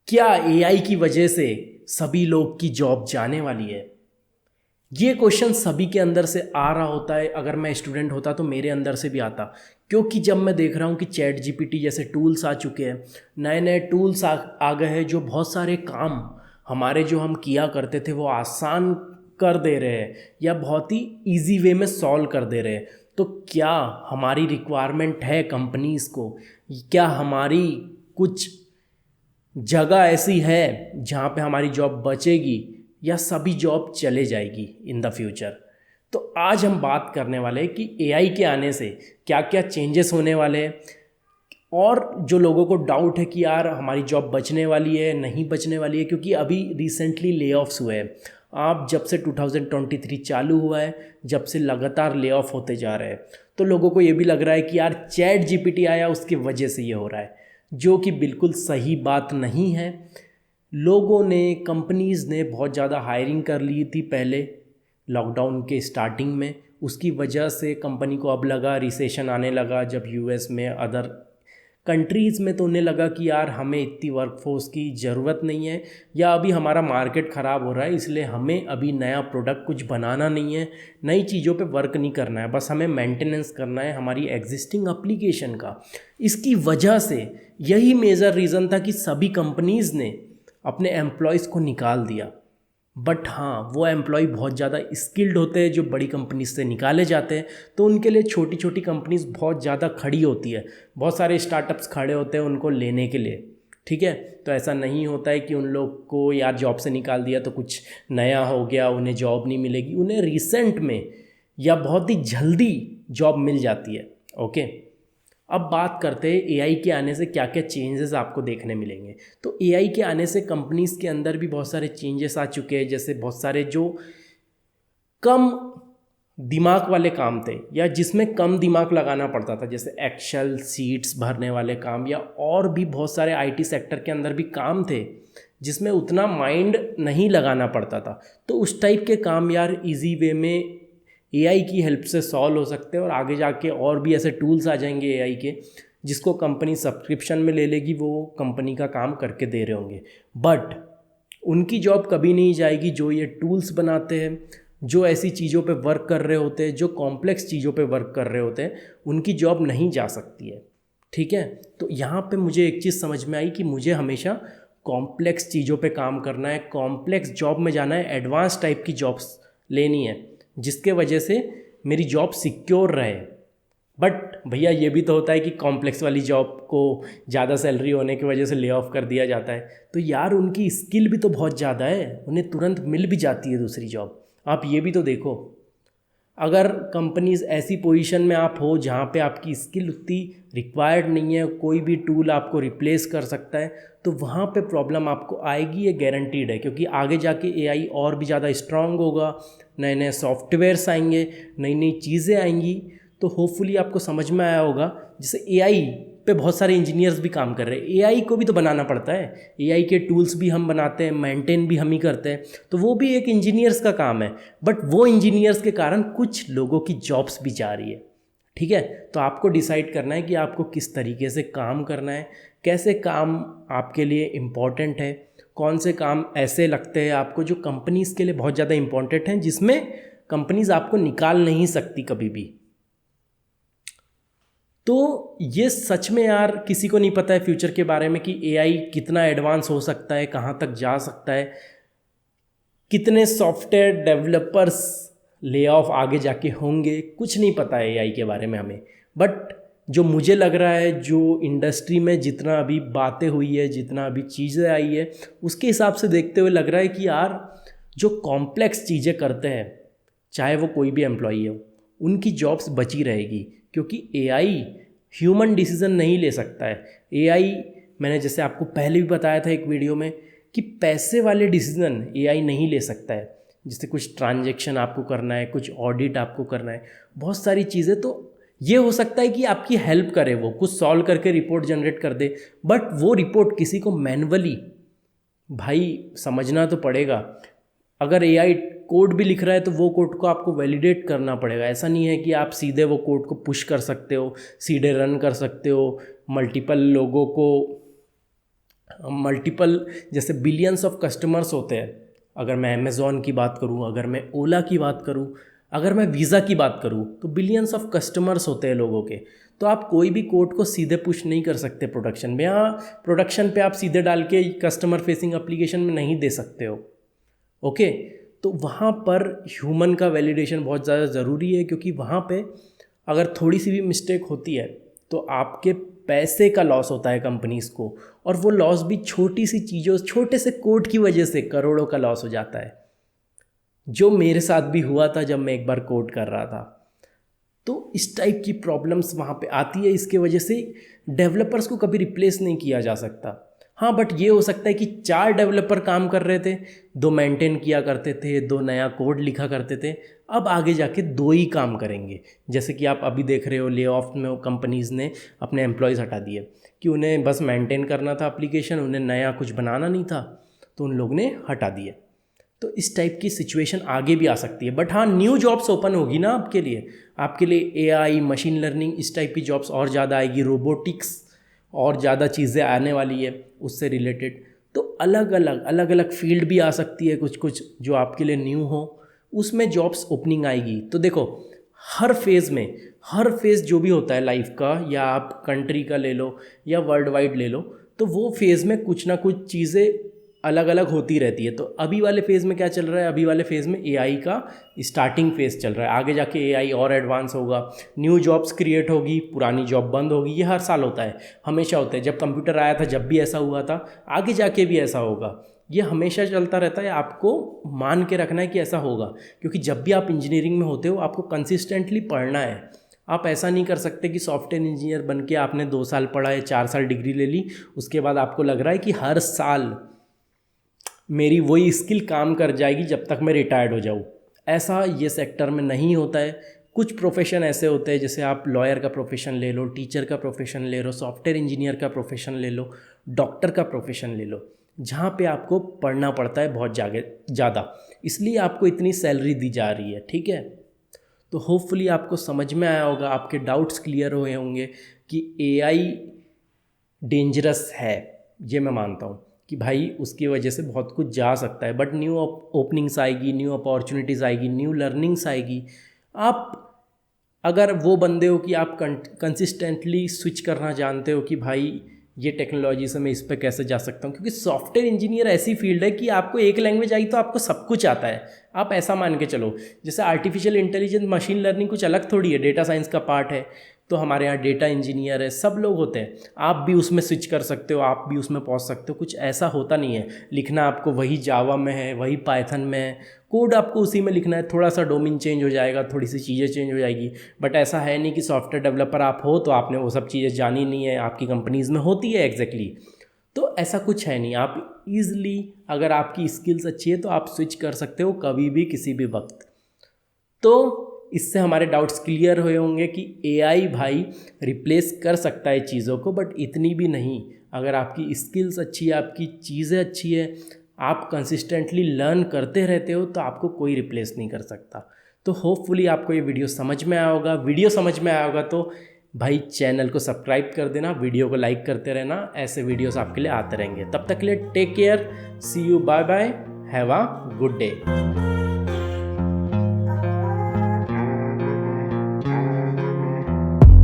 क्या एआई की वजह से सभी लोग की जॉब जाने वाली है? ये क्वेश्चन सभी के अंदर से आ रहा होता है। अगर मैं स्टूडेंट होता तो मेरे अंदर से भी आता, क्योंकि जब मैं देख रहा हूँ कि चैट जीपीटी जैसे टूल्स आ चुके हैं, नए नए टूल्स आ गए हैं जो बहुत सारे काम हमारे जो हम किया करते थे वो आसान कर दे रहे हैं या बहुत ही इजी वे में सॉल्व कर दे रहे हैं। तो क्या हमारी रिक्वायरमेंट है कंपनीज़ को? क्या हमारी कुछ जगह ऐसी है जहाँ पे हमारी जॉब बचेगी या सभी जॉब चले जाएगी इन द फ्यूचर? तो आज हम बात करने वाले हैं कि एआई के आने से क्या क्या चेंजेस होने वाले हैं, और जो लोगों को डाउट है कि यार हमारी जॉब बचने वाली है नहीं बचने वाली है, क्योंकि अभी रिसेंटली ले ऑफ्स हुए हैं। आप जब से 2023 चालू हुआ है, जब से लगातार ले ऑफ होते जा रहे हैं, तो लोगों को ये भी लग रहा है कि यार चैट जीपीटी आया उसकी वजह से ये हो रहा है, जो कि बिल्कुल सही बात नहीं है। लोगों ने, कंपनीज़ ने बहुत ज़्यादा हायरिंग कर ली थी पहले लॉकडाउन के स्टार्टिंग में। उसकी वजह से कंपनी को अब लगा रिसेशन आने लगा, जब यूएस में अदर कंट्रीज़ में, तो उन्हें लगा कि यार हमें इतनी वर्कफोर्स की ज़रूरत नहीं है, या अभी हमारा मार्केट ख़राब हो रहा है, इसलिए हमें अभी नया प्रोडक्ट कुछ बनाना नहीं है, नई चीज़ों पे वर्क नहीं करना है, बस हमें मेंटेनेंस करना है हमारी एग्जिस्टिंग एप्लीकेशन का। इसकी वजह से यही मेजर रीज़न था कि सभी कंपनीज़ ने अपने एम्प्लॉयज़ को निकाल दिया। बट हाँ, वो एम्प्लॉय बहुत ज़्यादा स्किल्ड होते हैं जो बड़ी कंपनीज से निकाले जाते हैं, तो उनके लिए छोटी छोटी कंपनीज बहुत ज़्यादा खड़ी होती है, बहुत सारे स्टार्टअप्स खड़े होते हैं उनको लेने के लिए। ठीक है, तो ऐसा नहीं होता है कि उन लोग को यार जॉब से निकाल दिया तो कुछ नया हो गया, उन्हें जॉब नहीं मिलेगी। उन्हें रिसेंट में या बहुत ही जल्दी जॉब मिल जाती है। ओके, अब बात करते हैं एआई के आने से क्या क्या चेंजेस आपको देखने मिलेंगे। तो एआई के आने से कंपनीज़ के अंदर भी बहुत सारे चेंजेस आ चुके हैं। जैसे बहुत सारे जो कम दिमाग वाले काम थे या जिसमें कम दिमाग लगाना पड़ता था, जैसे एक्सेल सीट्स भरने वाले काम, या और भी बहुत सारे आईटी सेक्टर के अंदर भी काम थे जिसमें उतना माइंड नहीं लगाना पड़ता था, तो उस टाइप के काम यार इजी वे में एआई की हेल्प से सॉल्व हो सकते हैं। और आगे जाके और भी ऐसे टूल्स आ जाएंगे एआई के, जिसको कंपनी सब्सक्रिप्शन में ले लेगी, वो कंपनी का काम करके दे रहे होंगे। बट उनकी जॉब कभी नहीं जाएगी जो ये टूल्स बनाते हैं, जो ऐसी चीज़ों पे वर्क कर रहे होते हैं, जो कॉम्प्लेक्स चीज़ों पे वर्क कर रहे होते हैं, उनकी जॉब नहीं जा सकती है। ठीक है, तो यहाँ पे मुझे एक चीज़ समझ में आई कि मुझे हमेशा कॉम्प्लेक्स चीज़ों पे काम करना है, कॉम्प्लेक्स जॉब में जाना है, एडवांस टाइप की जॉब्स लेनी है, जिसके वजह से मेरी जॉब सिक्योर रहे। बट भैया ये भी तो होता है कि कॉम्प्लेक्स वाली जॉब को ज़्यादा सैलरी होने की वजह से ले ऑफ कर दिया जाता है, तो यार उनकी स्किल भी तो बहुत ज़्यादा है, उन्हें तुरंत मिल भी जाती है दूसरी जॉब। आप ये भी तो देखो, अगर कंपनीज ऐसी पोजीशन में आप हो जहाँ पे आपकी स्किल उतनी रिक्वायर्ड नहीं है, कोई भी टूल आपको रिप्लेस कर सकता है, तो वहाँ पे प्रॉब्लम आपको आएगी, ये गारंटीड है। क्योंकि आगे जाके एआई और भी ज़्यादा स्ट्रांग होगा, नए नए सॉफ्टवेयर्स आएंगे, नई नई चीज़ें आएंगी। तो होपफुली आपको समझ में आया होगा। जैसे एआई पे बहुत सारे इंजीनियर्स भी काम कर रहे हैं, एआई को भी तो बनाना पड़ता है, एआई के टूल्स भी हम बनाते हैं, मेंटेन भी हम ही करते हैं, तो वो भी एक इंजीनियर्स का काम है। बट वो इंजीनियर्स के कारण कुछ लोगों की जॉब्स भी जा रही है। ठीक है, तो आपको डिसाइड करना है कि आपको किस तरीके से काम करना है, कैसे काम आपके लिए इम्पॉर्टेंट है, कौन से काम ऐसे लगते हैं आपको जो कंपनीज़ के लिए बहुत ज़्यादा इम्पॉर्टेंट हैं, जिसमें कंपनीज़ आपको निकाल नहीं सकती कभी भी। तो ये सच में यार किसी को नहीं पता है फ्यूचर के बारे में कि एआई कितना एडवांस हो सकता है, कहाँ तक जा सकता है, कितने सॉफ्टवेयर डेवलपर्स ले ऑफ आगे जाके होंगे, कुछ नहीं पता है एआई के बारे में हमें। बट जो मुझे लग रहा है, जो इंडस्ट्री में जितना अभी बातें हुई है, जितना अभी चीज़ें आई है, उसके हिसाब से देखते हुए लग रहा है कि यार जो कॉम्प्लेक्स चीज़ें करते हैं, चाहे वो कोई भी एम्प्लॉई हो, उनकी जॉब्स बची रहेगी। क्योंकि एआई ह्यूमन डिसीजन नहीं ले सकता है। एआई, मैंने जैसे आपको पहले भी बताया था एक वीडियो में, कि पैसे वाले डिसीजन एआई नहीं ले सकता है। जैसे कुछ ट्रांजैक्शन आपको करना है, कुछ ऑडिट आपको करना है, बहुत सारी चीज़ें, तो ये हो सकता है कि आपकी हेल्प करे, वो कुछ सॉल्व करके रिपोर्ट जनरेट कर दे। बट वो रिपोर्ट किसी को मैनुअली भाई समझना तो पड़ेगा। अगर एआई कोड भी लिख रहा है तो वो कोड को आपको वैलिडेट करना पड़ेगा। ऐसा नहीं है कि आप सीधे वो कोड को पुश कर सकते हो, सीधे रन कर सकते हो, मल्टीपल लोगों को मल्टीपल, जैसे बिलियंस ऑफ कस्टमर्स होते हैं। अगर मैं अमेज़ॉन की बात करूं, अगर मैं ओला की बात करूं, अगर मैं वीज़ा की बात करूं, तो बिलियंस ऑफ कस्टमर्स होते हैं लोगों के। तो आप कोई भी कोड को सीधे पुश नहीं कर सकते प्रोडक्शन में, या प्रोडक्शन पे आप सीधे डाल के कस्टमर फेसिंग एप्लीकेशन में नहीं दे सकते हो। ओके, तो वहाँ पर ह्यूमन का वैलिडेशन बहुत ज़्यादा ज़रूरी है, क्योंकि वहाँ पे अगर थोड़ी सी भी मिस्टेक होती है तो आपके पैसे का लॉस होता है कंपनीज़ को, और वो लॉस भी छोटी सी चीज़ों, छोटे से कोड की वजह से करोड़ों का लॉस हो जाता है, जो मेरे साथ भी हुआ था जब मैं एक बार कोड कर रहा था। तो इस टाइप की प्रॉब्लम्स वहाँ पे आती है। इसके वजह से डेवलपर्स को कभी रिप्लेस नहीं किया जा सकता। हाँ, बट ये हो सकता है कि 4 डेवलपर काम कर रहे थे, 2 मेंटेन किया करते थे, 2 नया कोड लिखा करते थे, अब आगे जाके 2 ही काम करेंगे। जैसे कि आप अभी देख रहे हो, ले ऑफ में कंपनीज़ ने अपने एम्प्लॉयज़ हटा दिए कि उन्हें बस मेंटेन करना था एप्लीकेशन, उन्हें नया कुछ बनाना नहीं था, तो उन लोग ने हटा दिए। तो इस टाइप की सिचुएशन आगे भी आ सकती है। बट हाँ, न्यू जॉब्स ओपन होगी ना आपके लिए एआई, मशीन लर्निंग, इस टाइप की जॉब्स और ज़्यादा आएगी, रोबोटिक्स और ज़्यादा चीज़ें आने वाली है उससे रिलेटेड। तो अलग अलग फील्ड भी आ सकती है, कुछ कुछ जो आपके लिए न्यू हो, उसमें जॉब्स ओपनिंग आएगी। तो देखो, हर फेज़ जो भी होता है लाइफ का, या आप कंट्री का ले लो या वर्ल्ड वाइड ले लो, तो वो फेज़ में कुछ ना कुछ चीज़ें अलग अलग होती रहती है। तो अभी वाले फेज़ में क्या चल रहा है? अभी वाले फेज़ में एआई का स्टार्टिंग फेज़ चल रहा है। आगे जाके एआई और एडवांस होगा, न्यू जॉब्स क्रिएट होगी, पुरानी जॉब बंद होगी। ये हर साल होता है, हमेशा होता है। जब कंप्यूटर आया था जब भी ऐसा हुआ था, आगे जाके भी ऐसा होगा। ये हमेशा चलता रहता है, आपको मान के रखना है कि ऐसा होगा। क्योंकि जब भी आप इंजीनियरिंग में होते हो, आपको कंसिस्टेंटली पढ़ना है। आप ऐसा नहीं कर सकते कि सॉफ्टवेयर इंजीनियर बन के आपने 2 साल पढ़ा है, 4 साल डिग्री ले ली, उसके बाद आपको लग रहा है कि हर साल मेरी वही स्किल काम कर जाएगी जब तक मैं रिटायर्ड हो जाऊँ। ऐसा ये सेक्टर में नहीं होता है। कुछ प्रोफेशन ऐसे होते हैं, जैसे आप लॉयर का प्रोफेशन ले लो, टीचर का प्रोफेशन ले लो, सॉफ्टवेयर इंजीनियर का प्रोफेशन ले लो, डॉक्टर का प्रोफेशन ले लो, जहाँ पे आपको पढ़ना पड़ता है बहुत ज़्यादा, इसलिए आपको इतनी सैलरी दी जा रही है। ठीक है, तो होपफुली आपको समझ में आया होगा, आपके डाउट्स क्लियर हुए होंगे कि एआई डेंजरस है। ये मैं मानता हूँ कि भाई उसकी वजह से बहुत कुछ जा सकता है, बट न्यू ओपनिंग्स आएगी, न्यू अपॉर्चुनिटीज़ आएगी, न्यू लर्निंग्स आएगी। आप अगर वो बंदे हो कि आप कंसिस्टेंटली स्विच करना जानते हो कि भाई ये टेक्नोलॉजी से मैं इस पे कैसे जा सकता हूँ, क्योंकि सॉफ्टवेयर इंजीनियर ऐसी फील्ड है कि आपको एक लैंग्वेज आई तो आपको सब कुछ आता है। आप ऐसा मान के चलो, जैसे आर्टिफिशियल इंटेलिजेंस, मशीन लर्निंग कुछ अलग थोड़ी है, डेटा साइंस का पार्ट है। तो हमारे यहाँ डेटा इंजीनियर है, सब लोग होते हैं। आप भी उसमें स्विच कर सकते हो, आप भी उसमें पहुँच सकते हो। कुछ ऐसा होता नहीं है, लिखना आपको वही जावा में है, वही पाइथन में है, कोड आपको उसी में लिखना है। थोड़ा सा डोमेन चेंज हो जाएगा, थोड़ी सी चीज़ें चेंज हो जाएगी, बट ऐसा है नहीं कि सॉफ्टवेयर डेवलपर आप हो तो आपने वो सब चीज़ें जानी नहीं है। आपकी कंपनीज़ में होती है एग्जैक्टली, तो ऐसा कुछ है नहीं। आप ईज़िली, अगर आपकी स्किल्स अच्छी है तो आप स्विच कर सकते हो कभी भी, किसी भी वक्त। तो इससे हमारे डाउट्स क्लियर हुए होंगे कि एआई भाई रिप्लेस कर सकता है चीज़ों को, बट इतनी भी नहीं। अगर आपकी स्किल्स अच्छी है, आपकी चीज़ें अच्छी है, आप कंसिस्टेंटली लर्न करते रहते हो, तो आपको कोई रिप्लेस नहीं कर सकता। तो होपफुली आपको ये वीडियो समझ में आया होगा। वीडियो समझ में आया होगा तो भाई चैनल को सब्सक्राइब कर देना, वीडियो को लाइक करते रहना। ऐसे वीडियोस आपके लिए आते रहेंगे। तब तक के लिए take care, see you, bye bye, have a good day.